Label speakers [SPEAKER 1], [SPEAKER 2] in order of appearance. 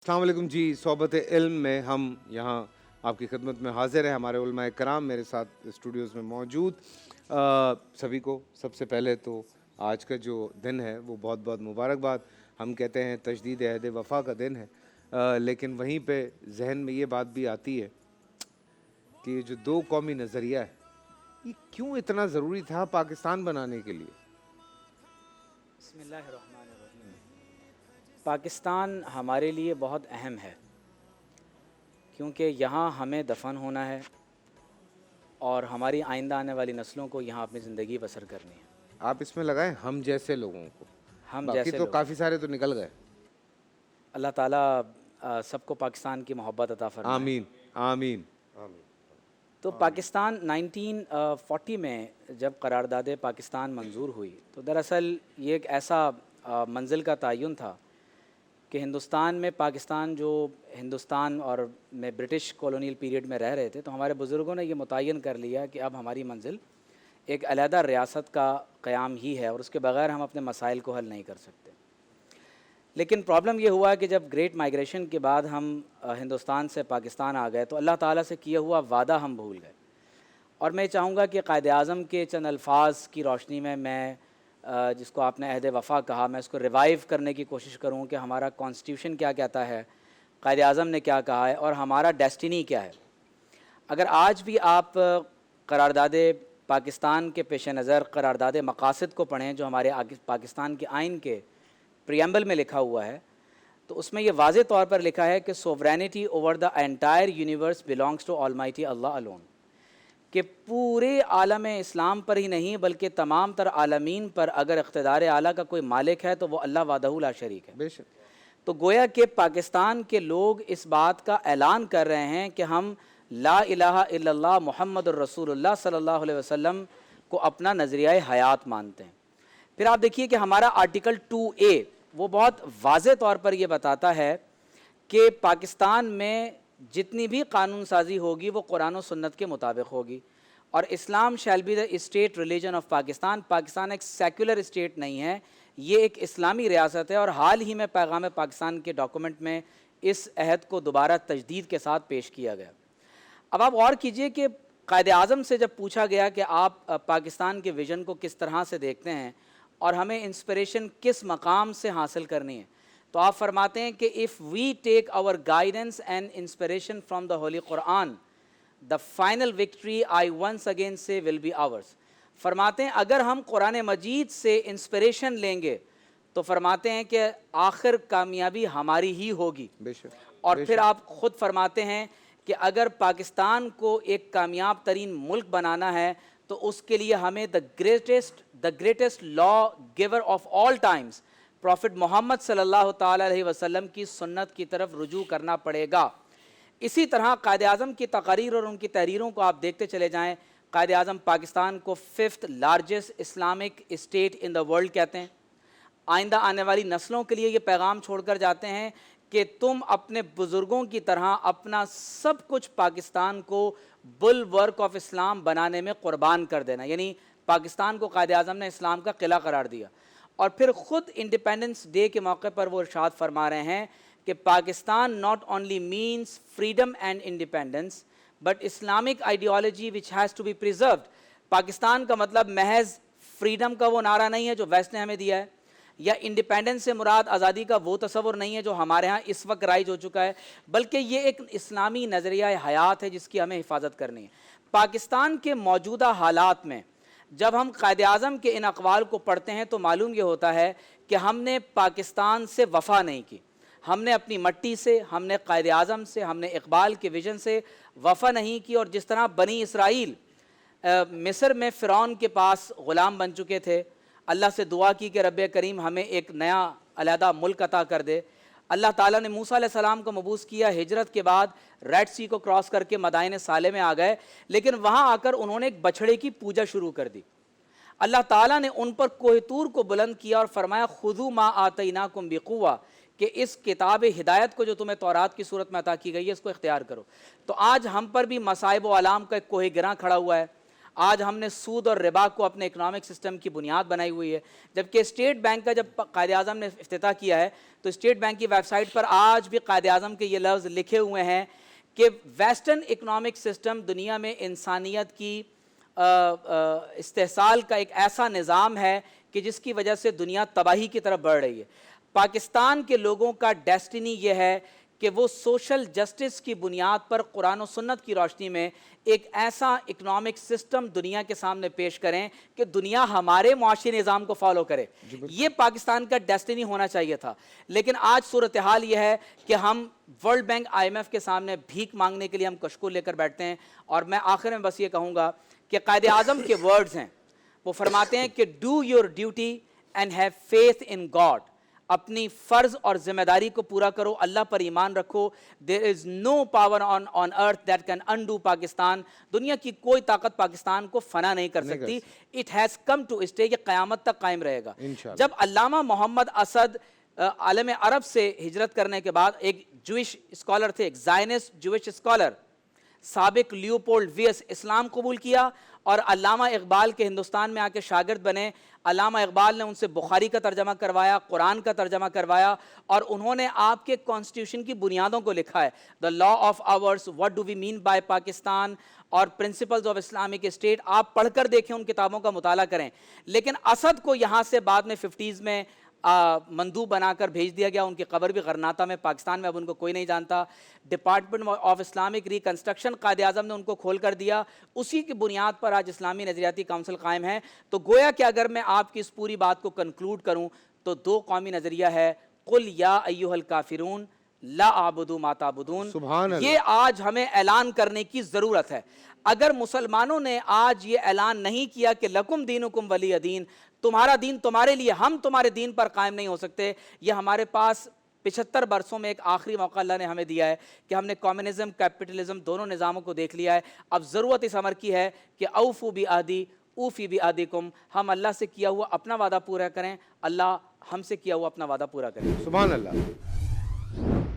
[SPEAKER 1] अस्सलाम वालेकुम जी। सोहबत इल्म में हम यहाँ आपकी खिदमत में हाजिर हैं। हमारे उलमाए कराम मेरे साथ स्टूडियोज़ में मौजूद। सभी को सबसे पहले तो आज का जो दिन है वो बहुत बहुत मुबारकबाद। हम कहते हैं तजदीद अहद वफ़ा का दिन है, लेकिन वहीं पे जहन में ये बात भी आती है कि ये जो दो कौमी नज़रिया है ये क्यों इतना ज़रूरी था पाकिस्तान बनाने के लिए।
[SPEAKER 2] बिस्मिल्लाहिर्रहमानिर्रहीम। पाकिस्तान हमारे लिए बहुत अहम है क्योंकि यहाँ हमें दफन होना है और हमारी आइंदा आने वाली नस्लों को यहाँ अपनी ज़िंदगी बसर करनी है।
[SPEAKER 1] आप इसमें लगाएं हम जैसे लोगों को,
[SPEAKER 2] हम
[SPEAKER 1] बाकी
[SPEAKER 2] जैसे
[SPEAKER 1] तो
[SPEAKER 2] लोग,
[SPEAKER 1] काफ़ी सारे तो निकल गए।
[SPEAKER 2] अल्लाह ताला सबको पाकिस्तान की मोहब्बत अता फरमाए।
[SPEAKER 1] आमीन आमीन।
[SPEAKER 2] तो पाकिस्तान 1940 में जब करारदाद पाकिस्तान मंजूर हुई तो दरअसल ये एक ऐसा मंजिल का तयन था कि हिंदुस्तान में पाकिस्तान जो हिंदुस्तान और में ब्रिटिश कॉलोनियल पीरियड में रह रहे थे, तो हमारे बुज़ुर्गों ने ये मुतय्यन कर लिया कि अब हमारी मंजिल एक अलहदा रियासत का क़याम ही है और उसके बग़ैर हम अपने मसाइल को हल नहीं कर सकते। लेकिन प्रॉब्लम ये हुआ कि जब ग्रेट माइग्रेशन के बाद हम हिंदुस्तान से पाकिस्तान आ गए तो अल्लाह ताला से किया हुआ वादा हम भूल गए। और मैं चाहूँगा कि क़ायद आज़म के चंद अल्फाज की रोशनी में मैं जिसको आपने अहद वफ़ा कहा, मैं उसको रिवाइव करने की कोशिश करूँ कि हमारा कॉन्स्टिट्यूशन क्या कहता है, क़ायद आज़म ने क्या कहा है और हमारा डेस्टिनी क्या है। अगर आज भी आप करारदाद पाकिस्तान के पेश नज़र करारदाद मकासद को पढ़ें जो हमारे पाकिस्तान के आइन के प्रियम्बल में लिखा हुआ है, तो उसमें ये वाज़े तौर पर लिखा है कि sovereignty over the entire universe belongs to almighty Allah alone, कि पूरे आलम इस्लाम पर ही नहीं बल्कि तमाम तर आलमीन पर अगर इक़्तिदार आला का कोई मालिक है तो वो अल्लाह वादहू ला शरीक है।
[SPEAKER 1] बेशक।
[SPEAKER 2] तो गोया कि पाकिस्तान के लोग इस बात का ऐलान कर रहे हैं कि हम ला इलाहा इल्लल्लाह मुहम्मदुर रसूलुल्लाह सल्लल्लाहु अलैहि वसल्लम को अपना नज़रिया हयात मानते हैं। फिर आप देखिए कि हमारा आर्टिकल 2A वो बहुत वाज़े तौर पर ये बताता है कि पाकिस्तान में जितनी भी कानून साजी होगी वो कुरान और सुन्नत के मुताबिक होगी और Islam shall be the state religion of Pakistan. Pakistan एक सेक्युलर स्टेट नहीं है, ये एक इस्लामी रियासत है और हाल ही में पैगाम पाकिस्तान के डॉक्यूमेंट में इस अहद को दोबारा तजदीद के साथ पेश किया गया। अब आप गौर कीजिए कि क़ायद आज़म से जब पूछा गया कि आप पाकिस्तान के विज़न को किस तरह से देखते हैं और हमें इंस्पिरेशन किस मकाम से हासिल करनी है, तो आप फरमाते हैं कि if we take our guidance and inspiration from the holy Quran the final victory I once again say will be ours. फरमाते हैं अगर हम कुरान मजीद से इंस्पिरेशन लेंगे तो फरमाते हैं कि आखिर कामयाबी हमारी ही होगी।
[SPEAKER 1] बेशक।
[SPEAKER 2] और फिर आप ख़ुद फरमाते हैं कि अगर पाकिस्तान को एक कामयाब तरीन मुल्क बनाना है तो उसके लिए हमें the greatest law giver of all times prophet Mohammad सल्लल्लाहु ताला अलैहि वसल्लम की सुन्नत की तरफ रुजू करना पड़ेगा। इसी तरह क़ायद आज़म की तकारीर और उनकी तहरीरों को आप देखते चले जाएँ। क़ायद आज़म पाकिस्तान को 5th largest Islamic state in the world कहते हैं। आइंदा आने वाली नस्लों के लिए ये पैगाम छोड़कर जाते हैं कि तुम अपने बुज़ुर्गों की तरह अपना सब कुछ पाकिस्तान को बुलवर्क ऑफ इस्लाम बनाने में क़ुरबान कर देना। यानी पाकिस्तान को क़ायद आज़म ने इस्लाम का किला करार दिया। और फिर ख़ुद इंडिपेंडेंस डे के मौके पर वो इरशाद फरमा रहे हैं कि Pakistan not only means freedom and independence but Islamic ideology which has to be preserved. Pakistan का मतलब महज फ्रीडम का वो नारा नहीं है जो वेस्ट ने हमें दिया है, या इंडिपेंडेंस से मुराद आज़ादी का वो तस्वुर नहीं है जो हमारे यहाँ इस वक्त राइज हो चुका है, बल्कि ये एक इस्लामी नज़रिया हयात है जिसकी हमें हिफाजत करनी है। पाकिस्तान के मौजूदा हालात में जब हम क़ायद आज़म के इन अक़वाल को पढ़ते हैं तो मालूम ये होता है कि हमने पाकिस्तान से वफ़ा नहीं की, हमने अपनी मट्टी से, हमने क़ायद आज़म से, हमने इकबाल के विजन से वफ़ा नहीं की। और जिस तरह बनी इसराइल मिस्र में फ़िरौन के पास ग़ुलाम बन चुके थे, अल्लाह से दुआ की कि रब्बे करीम हमें एक नया अलहदा मुल्क अता कर दे। अल्लाह ताला ने मूसा अलैहिस्सलाम को मबूस किया, हिजरत के बाद रेड सी को क्रॉस करके मदाइन साले में आ गए, लेकिन वहाँ आकर उन्होंने एक बछड़े की पूजा शुरू कर दी। अल्लाह ताला ने उन पर कोहतूर को बुलंद किया और फरमाया खुदू मा आतैनाकुम बिक़ुव्वा, कि इस किताब हिदायत को जो तुम्हें तौरात की सूरत में अता की गई है इसको इख्तियार करो। तो आज हम पर भी मसाइब व आलाम का एक कोहे गिरां खड़ा हुआ है। آج ہم نے سود اور ربا کو اپنے اکنامک سسٹم کی بنیاد بنائی ہوئی ہے، جبکہ اسٹیٹ بینک کا جب قائد اعظم نے افتتاح کیا ہے تو اسٹیٹ بینک کی ویب سائٹ پر آج بھی قائد اعظم کے یہ لفظ لکھے ہوئے ہیں کہ ویسٹرن اکنامک سسٹم دنیا میں انسانیت کی استحصال کا ایک ایسا نظام ہے کہ جس کی وجہ سے دنیا تباہی کی طرف بڑھ رہی ہے۔ پاکستان کے لوگوں کا ڈیسٹینی یہ ہے کہ وہ سوشل جسٹس کی بنیاد پر قرآن و سنت کی روشنی میں ایک ایسا اکنامک سسٹم دنیا کے سامنے پیش کریں کہ دنیا ہمارے معاشی نظام کو فالو کرے۔ یہ پاکستان کا ڈیسٹینی ہونا چاہیے تھا، لیکن آج صورتحال یہ ہے کہ ہم ورلڈ بینک IMF کے سامنے بھیک مانگنے کے لیے ہم کشکول لے کر بیٹھتے ہیں۔ اور میں آخر میں بس یہ کہوں گا کہ قائد اعظم کے ورڈز ہیں، وہ فرماتے ہیں کہ do your duty and have faith in God, اپنی فرض اور ذمہ داری کو پورا کرو، اللہ پر ایمان رکھو۔ There is no power on earth that can undo Pakistan, دنیا کی کوئی طاقت پاکستان کو فنا نہیں کر سکتی۔ It has come to stay, یہ قیامت تک قائم رہے گا۔ جب علامہ محمد اسد عالم عرب سے ہجرت کرنے کے بعد ایک جوئش اسکالر تھے، ایک زائنسٹ جوئش اسکالر، سابق لیوپولڈ ویس، اسلام قبول کیا اور علامہ اقبال کے ہندوستان میں آ کے شاگرد بنے۔ علامہ اقبال نے ان سے بخاری کا ترجمہ کروایا، قرآن کا ترجمہ کروایا، اور انہوں نے آپ کے کانسٹیٹیوشن کی بنیادوں کو لکھا ہے، the law of ours, what do we mean by Pakistan, اور پرنسپلز آف اسلامک اسٹیٹ۔ آپ پڑھ کر دیکھیں، ان کتابوں کا مطالعہ کریں۔ لیکن اسد کو یہاں سے بعد میں 50s میں مندوب بنا کر بھیج دیا گیا، ان کی قبر بھی غرناطہ میں، پاکستان میں اب ان کو کوئی نہیں جانتا۔ Department of Islamic reconstruction Quaid Azam نے ان کو کھول کر دیا، اسی کی بنیاد پر آج اسلامی نظریاتی کونسل قائم ہے۔ تو گویا کہ اگر میں آپ کی اس پوری بات کو کنکلوڈ کروں تو دو قومی نظریہ ہے، قل یا ایھا الکافرون لا اعبد ما تعبدون۔ یہ آج ہمیں اعلان کرنے کی ضرورت ہے۔ اگر مسلمانوں نے آج یہ اعلان نہیں کیا کہ لکم دینکم ولی دین، تمہارا دین تمہارے لیے، ہم تمہارے دین پر قائم نہیں ہو سکتے، یہ ہمارے پاس 75 برسوں میں ایک آخری موقع اللہ نے ہمیں دیا ہے کہ ہم نے کمیونزم، کیپٹلزم دونوں نظاموں کو دیکھ لیا ہے۔ اب ضرورت اس امر کی ہے کہ اوفوا بعہدی اوفی بعہدکم، ہم اللہ سے کیا ہوا اپنا وعدہ پورا کریں، اللہ ہم سے کیا ہوا اپنا وعدہ پورا کریں۔
[SPEAKER 1] سبحان اللہ۔